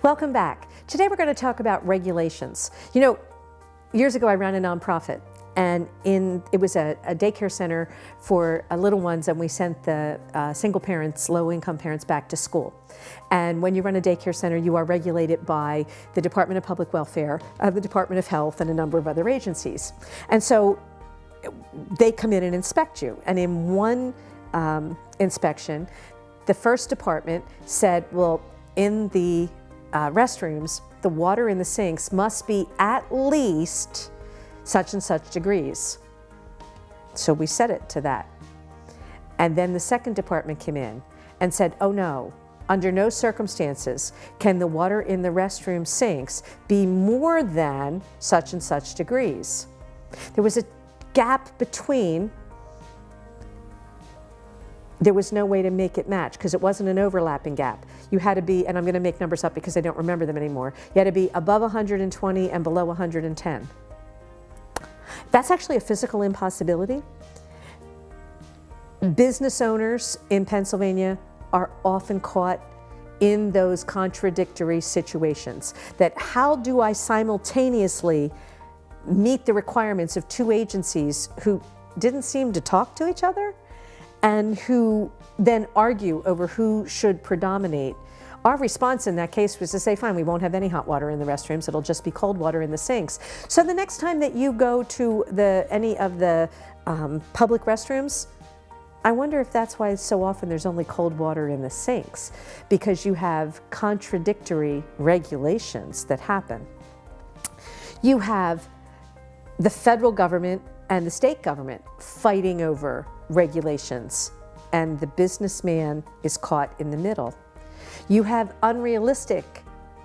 Welcome back. Today we're going to talk about regulations. You know, years ago I ran a nonprofit, and it was a daycare center for little ones, and we sent the single parents, low-income parents back to school. And when you run a daycare center, you are regulated by the Department of Public Welfare, the Department of Health, and a number of other agencies. And so they come in and inspect you. And in one inspection, the first department said, well, in the restrooms, the water in the sinks must be at least such and such degrees. So we set it to that. And then the second department came in and said, oh no, under no circumstances can the water in the restroom sinks be more than such and such degrees. There was a gap between. There was no way to make it match because it wasn't an overlapping gap. You had to be, and I'm going to make numbers up because I don't remember them anymore, you had to be above 120 and below 110. That's actually a physical impossibility. Business owners in Pennsylvania are often caught in those contradictory situations. That how do I simultaneously meet the requirements of two agencies who didn't seem to talk to each other and who then argue over who should predominate? Our response in that case was to say, fine, we won't have any hot water in the restrooms, it'll just be cold water in the sinks. So the next time that you go to any of the public restrooms, I wonder if that's why so often there's only cold water in the sinks, because you have contradictory regulations that happen. You have the federal government and the state government fighting over regulations, and the businessman is caught in the middle. You have unrealistic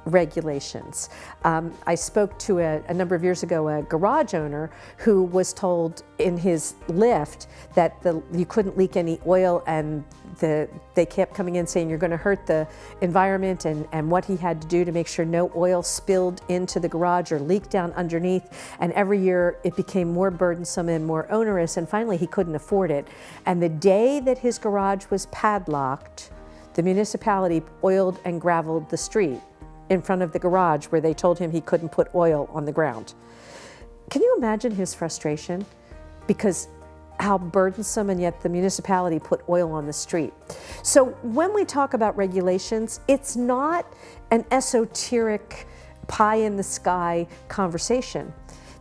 regulations. I spoke to a number of years ago a garage owner who was told in his lift that you couldn't leak any oil, and they kept coming in saying you're going to hurt the environment, and what he had to do to make sure no oil spilled into the garage or leaked down underneath. And every year it became more burdensome and more onerous, and finally he couldn't afford it. And the day that his garage was padlocked, the municipality oiled and graveled the street in front of the garage where they told him he couldn't put oil on the ground. Can you imagine his frustration? Because how burdensome, and yet the municipality put oil on the street. So when we talk about regulations, it's not an esoteric pie in the sky conversation.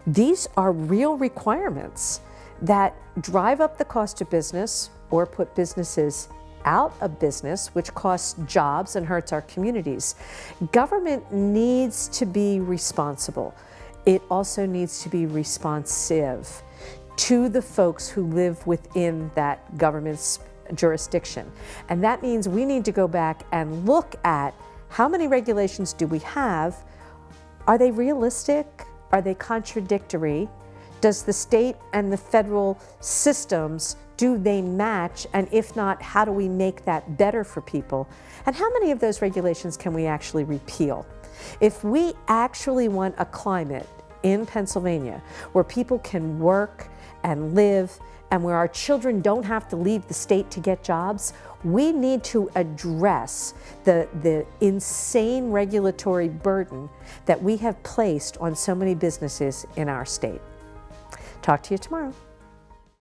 These are real requirements that drive up the cost of business or put businesses out of business, which costs jobs and hurts our communities. Government needs to be responsible. It also needs to be responsive to the folks who live within that government's jurisdiction. And that means we need to go back and look at how many regulations do we have? Are they realistic? Are they contradictory? Does the state and the federal systems, do they match? And if not, how do we make that better for people? And how many of those regulations can we actually repeal? If we actually want a climate in Pennsylvania where people can work and live, and where our children don't have to leave the state to get jobs, we need to address the insane regulatory burden that we have placed on so many businesses in our state. Talk to you tomorrow.